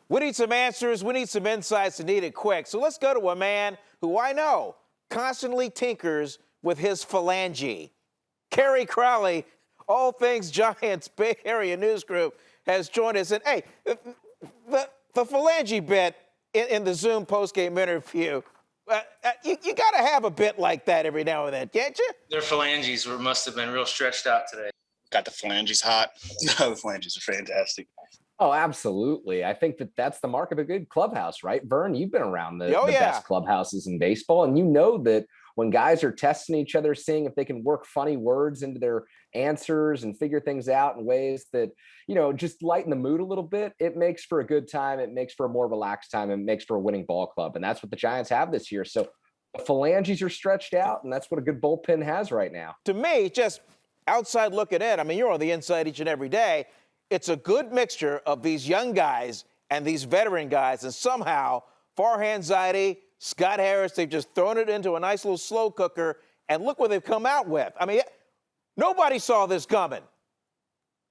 We need some answers. We need some insights and need it quick. So let's go to a man who I know constantly tinkers with his phalange. Kerry Crowley, All Things Giants Bay Area News Group, has joined us. And hey, the phalange bit in the Zoom postgame interview, you got to have a bit like that every now and then, can't you? Their phalanges must have been real stretched out today. Got the phalanges hot. No, the phalanges are fantastic. Oh, absolutely. I think that's the mark of a good clubhouse, right? Vern, you've been around the best clubhouses in baseball, and you know that when guys are testing each other, seeing if they can work funny words into their answers and figure things out in ways that, just lighten the mood a little bit, it makes for a good time. It makes for a more relaxed time, and makes for a winning ball club. And that's what the Giants have this year. So the phalanges are stretched out, and that's what a good bullpen has right now. To me, just outside looking in, I mean, you're on the inside each and every day. It's a good mixture of these young guys and these veteran guys, and somehow Farhan Zaidi, Scott Harris, they've just thrown it into a nice little slow cooker, and look what they've come out with. I mean, nobody saw this coming.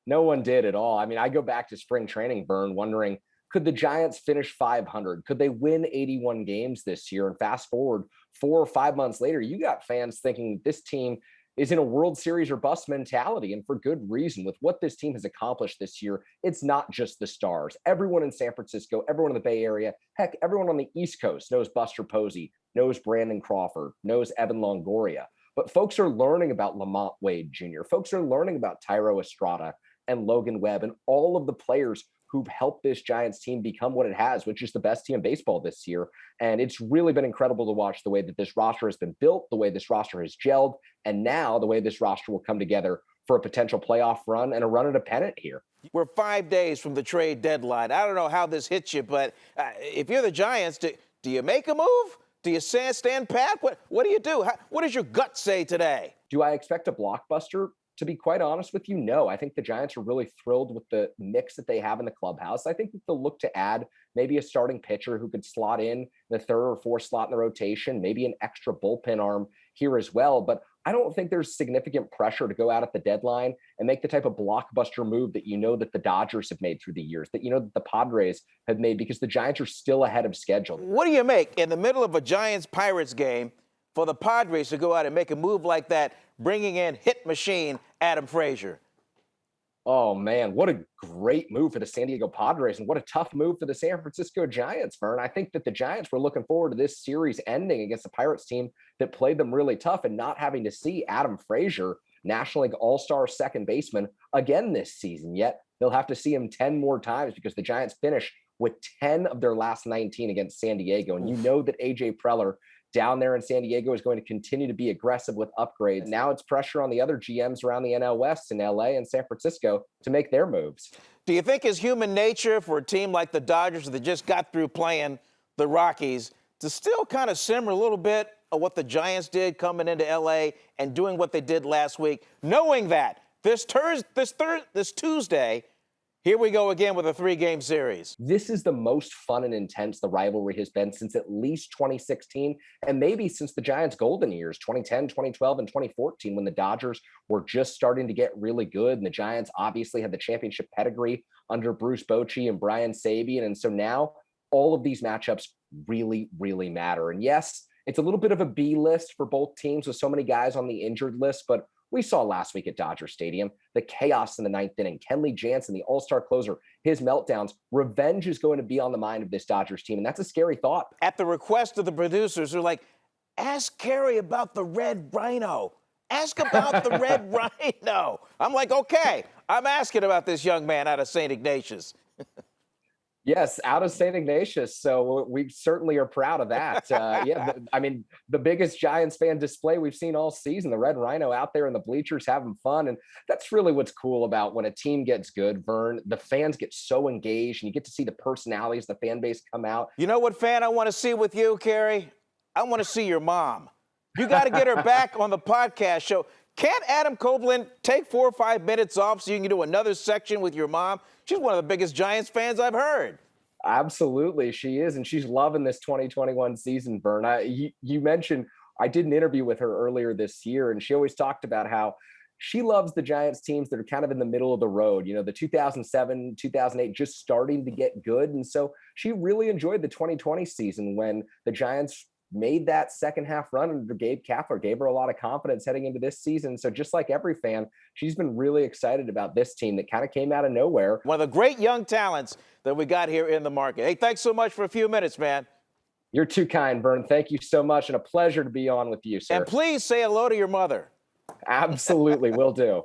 No one did at all. I mean, I go back to spring training, Vern, wondering, could the Giants finish 500? Could they win 81 games this year? And fast forward 4 or 5 months later, you got fans thinking this team is in a World Series or bust mentality, and for good reason. With what this team has accomplished this year, it's not just the stars. Everyone in San Francisco, everyone in the Bay Area, heck, everyone on the East Coast knows Buster Posey, knows Brandon Crawford, knows Evan Longoria. But folks are learning about Lamont Wade Jr. Folks are learning about Tyro Estrada and Logan Webb and all of the players who've helped this Giants team become what it has, which is the best team in baseball this year. And it's really been incredible to watch the way that this roster has been built, the way this roster has gelled, and now the way this roster will come together for a potential playoff run and a run at a pennant here. We're 5 days from the trade deadline. I don't know how this hits you, but if you're the Giants, do you make a move? Do you stand pat? What do you do? What does your gut say today? Do I expect a blockbuster? To be quite honest with you, no. I think the Giants are really thrilled with the mix that they have in the clubhouse. I think that they'll look to add maybe a starting pitcher who could slot in the third or fourth slot in the rotation, maybe an extra bullpen arm here as well. But I don't think there's significant pressure to go out at the deadline and make the type of blockbuster move that that the Dodgers have made through the years, that that the Padres have made, because the Giants are still ahead of schedule. What do you make in the middle of a Giants-Pirates game for the Padres to go out and make a move like that, bringing in hit machine Adam Frazier? Oh, man, what a great move for the San Diego Padres, and what a tough move for the San Francisco Giants, Vern. I think that the Giants were looking forward to this series ending against the Pirates team that played them really tough, and not having to see Adam Frazier, National League All-Star second baseman, again this season. Yet they'll have to see him 10 more times because the Giants finish with 10 of their last 19 against San Diego. And you know that A.J. Preller down there in San Diego is going to continue to be aggressive with upgrades. Now it's pressure on the other GMs around the NL West in LA and San Francisco to make their moves. Do you think it's human nature for a team like the Dodgers that just got through playing the Rockies to still kind of simmer a little bit of what the Giants did coming into LA and doing what they did last week, knowing that this Tuesday, here we go again with a 3-game series? This is the most fun and intense the rivalry has been since at least 2016, and maybe since the Giants' golden years, 2010, 2012, and 2014, when the Dodgers were just starting to get really good, and the Giants obviously had the championship pedigree under Bruce Bochy and Brian Sabean. And so now all of these matchups really, really matter. And yes, it's a little bit of a B list for both teams with so many guys on the injured list, but we saw last week at Dodger Stadium the chaos in the ninth inning. Kenley Jansen, the all-star closer, his meltdowns. Revenge is going to be on the mind of this Dodgers team, and that's a scary thought. At the request of the producers, they're like, ask Kerry about the Red Rhino. Ask about the Red Rhino. I'm like, okay, I'm asking about this young man out of St. Ignatius. Yes, out of St. Ignatius. So we certainly are proud of that. The biggest Giants fan display we've seen all season, the Red Rhino out there in the bleachers having fun. And that's really what's cool about when a team gets good, Vern. The fans get so engaged, and you get to see the personalities, the fan base come out. You know what fan I want to see with you, Kerry? I want to see your mom. You got to get her back on the podcast show. Can't Adam Copeland take 4 or 5 minutes off so you can do another section with your mom? She's one of the biggest Giants fans I've heard. Absolutely, she is, and she's loving this 2021 season, Vern. You mentioned I did an interview with her earlier this year, and she always talked about how she loves the Giants teams that are kind of in the middle of the road. The 2007, 2008 just starting to get good. And so she really enjoyed the 2020 season when the Giants made that second half run under Gabe Kapler, gave her a lot of confidence heading into this season. So just like every fan, she's been really excited about this team that kind of came out of nowhere. One of the great young talents that we got here in the market. Hey, thanks so much for a few minutes, man. You're too kind, Vern. Thank you so much, and a pleasure to be on with you, sir. And please say hello to your mother. Absolutely, will do.